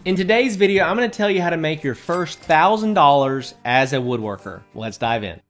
In today's video, I'm going to tell you how to make your first $1,000 as a woodworker. Let's dive in.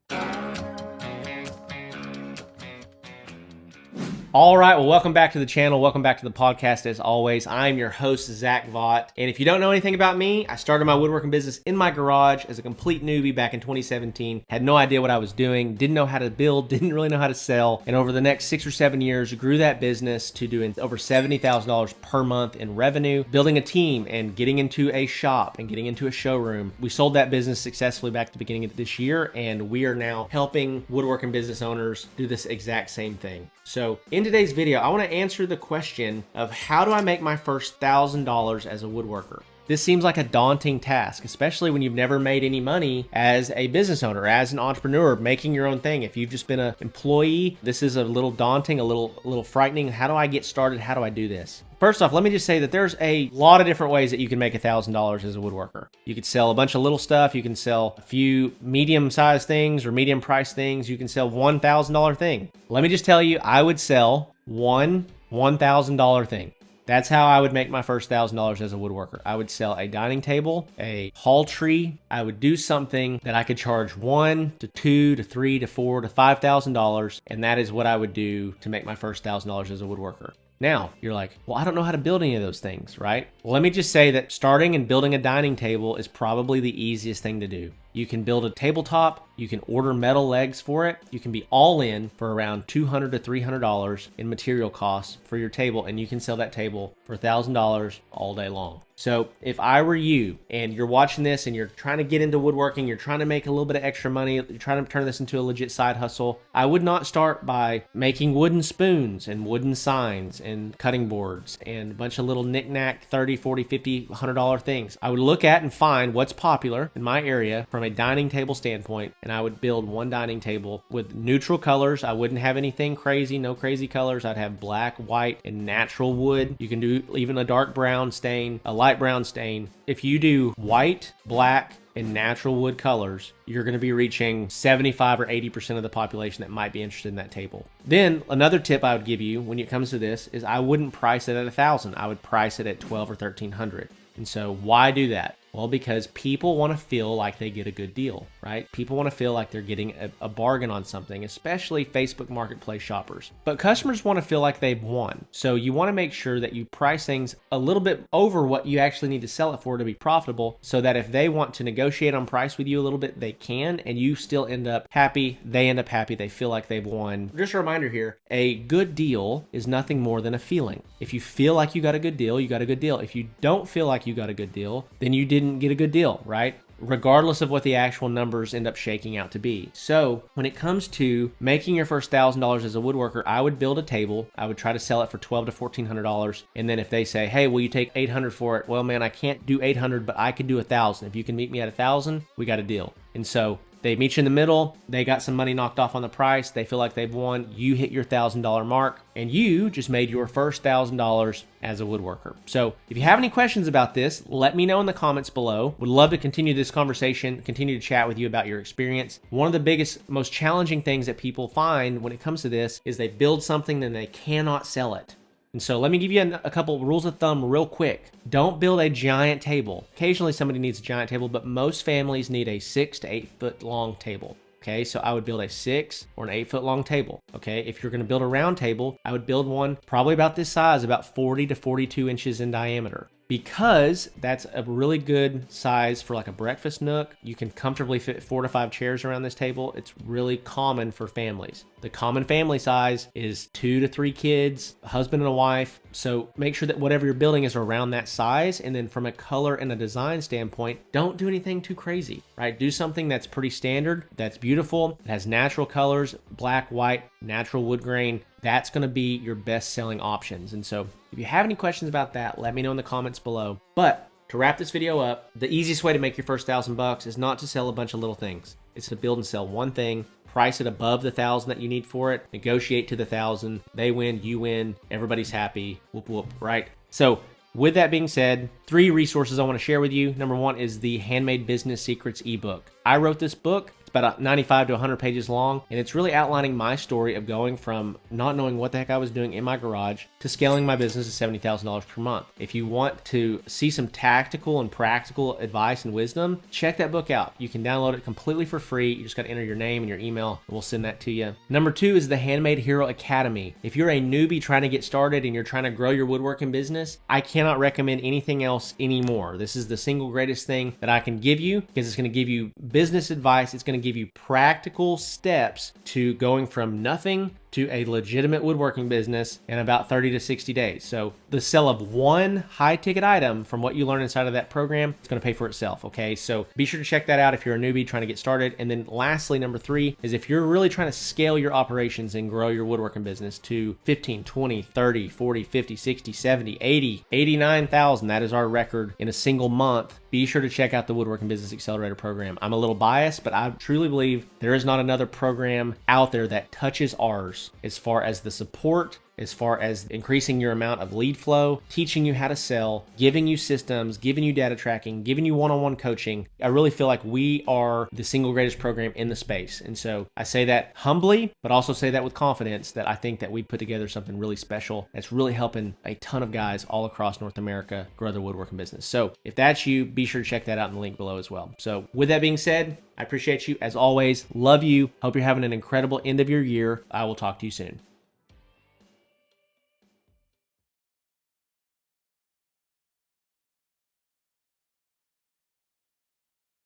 All right, well, welcome back to the channel. Welcome back to the podcast. As always, I'm your host, Zach Vaught. And if you don't know anything about me, I started my woodworking business in my garage as a complete newbie back in 2017. Had no idea what I was doing, didn't know how to build, didn't really know how to sell. And over the next 6 or 7 years, grew that business to doing over $70,000 per month in revenue, building a team and getting into a shop and getting into a showroom. We sold that business successfully back at the beginning of this year, and we are now helping woodworking business owners do this exact same thing. So in today's video, I want to answer the question of how do I make my first $1,000 as a woodworker? This seems like a daunting task, especially when you've never made any money as a business owner, as an entrepreneur, making your own thing. If you've just been an employee, this is a little daunting, a little frightening. How do I get started? How do I do this? First off, let me just say that there's a lot of different ways that you can make $1,000 as a woodworker. You could sell a bunch of little stuff. You can sell a few medium-sized things or medium-priced things. You can sell one $1,000 thing. Let me just tell you, I would sell one $1,000 thing. That's how I would make my first $1,000 as a woodworker. I would sell a dining table, a hall tree. I would do something that I could charge $1,000 to $2,000 to $3,000 to $4,000 to $5,000, and that is what I would do to make my first $1,000 as a woodworker. Now, you're like, well, I don't know how to build any of those things, right? Well, let me just say that starting and building a dining table is probably the easiest thing to do. You can build a tabletop, you can order metal legs for it, you can be all in for around $200 to $300 in material costs for your table, and you can sell that table for $1,000 all day long. So if I were you and you're watching this and you're trying to get into woodworking, you're trying to make a little bit of extra money, you're trying to turn this into a legit side hustle, I would not start by making wooden spoons and wooden signs and cutting boards and a bunch of little knick-knack $30, $40, $50, $100 things. I would look at and find what's popular in my area from a dining table standpoint, and I would build one dining table with neutral colors. I wouldn't have anything crazy, no crazy colors. I'd have black, white, and natural wood. You can do even a dark brown stain, a light brown stain. If you do white, black, and natural wood colors, you're going to be reaching 75 or 80% of the population that might be interested in that table. Then another tip I would give you when it comes to this is I wouldn't price it at $1,000. I would price it at $1,200 or $1,300. And so why do that? Well, because people want to feel like they get a good deal, right? People want to feel like they're getting a bargain on something, especially Facebook Marketplace shoppers. But customers want to feel like they've won. So you want to make sure that you price things a little bit over what you actually need to sell it for to be profitable, so that if they want to negotiate on price with you a little bit, they can, and you still end up happy, they end up happy, they feel like they've won. Just a reminder here, a good deal is nothing more than a feeling. If you feel like you got a good deal, you got a good deal. If you don't feel like you got a good deal, then you didn't get a good deal, right? Regardless of what the actual numbers end up shaking out to be. So when it comes to making your first $1,000 as a woodworker, I would build a table. I would try to sell it for $1,200 to $1,400. And then if they say, hey, will you take $800 for it? Well, man, I can't do $800, but I could do $1,000. If you can meet me at $1,000, we got a deal. And so they meet you in the middle. They got some money knocked off on the price. They feel like they've won. You hit your $1,000 mark, and you just made your first $1,000 as a woodworker. So if you have any questions about this, let me know in the comments below. Would love to continue this conversation, continue to chat with you about your experience. One of the biggest, most challenging things that people find when it comes to this is they build something, then they cannot sell it. And so let me give you a couple rules of thumb real quick. Don't build a giant table. Occasionally somebody needs a giant table, but most families need a 6 to 8 foot long table. Okay, so I would build a 6 or an 8 foot long table. Okay, if you're gonna build a round table, I would build one probably about this size, about 40 to 42 inches in diameter. Because that's a really good size for like a breakfast nook. You can comfortably fit 4 to 5 chairs around this table. It's really common for families. The common family size is 2 to 3 kids, a husband and a wife. So make sure that whatever you're building is around that size. And then from a color and a design standpoint, don't do anything too crazy, right? Do something that's pretty standard, that's beautiful, it has natural colors, black, white, natural wood grain. That's going to be your best selling options. And so if you have any questions about that, let me know in the comments below. But to wrap this video up, the easiest way to make your first $1,000 is not to sell a bunch of little things. It's to build and sell one thing, price it above the $1,000 that you need for it, negotiate to the $1,000. They win, you win, everybody's happy, whoop whoop, right? So with that being said, 3 resources I want to share with you. Number 1 is the Handmade Business Secrets ebook. I wrote this book. It's about 95 to 100 pages long, and it's really outlining my story of going from not knowing what the heck I was doing in my garage to scaling my business to $70,000 per month. If you want to see some tactical and practical advice and wisdom, check that book out. You can download it completely for free. You just got to enter your name and your email, and we'll send that to you. Number 2 is the Handmade Hero Academy. If you're a newbie trying to get started and you're trying to grow your woodworking business, I cannot recommend anything else anymore. This is the single greatest thing that I can give you, because it's going to give you business advice. It's going to give you practical steps to going from nothing to a legitimate woodworking business in about 30 to 60 days. So the sale of one high ticket item from what you learn inside of that program, it's going to pay for itself. Okay. So be sure to check that out if you're a newbie trying to get started. And then lastly, number 3 is if you're really trying to scale your operations and grow your woodworking business to 15, 20, 30, 40, 50, 60, 70, 80, 89,000. That is our record in a single month. Be sure to check out the Woodworking Business Accelerator program. I'm a little biased, but I truly believe there is not another program out there that touches ours as far as the support, as far as increasing your amount of lead flow, teaching you how to sell, giving you systems, giving you data tracking, giving you one-on-one coaching. I really feel like we are the single greatest program in the space. And so I say that humbly, but also say that with confidence, that I think that we put together something really special that's really helping a ton of guys all across North America grow their woodworking business. So if that's you, be sure to check that out in the link below as well. So with that being said, I appreciate you as always. Love you. Hope you're having an incredible end of your year. I will talk to you soon.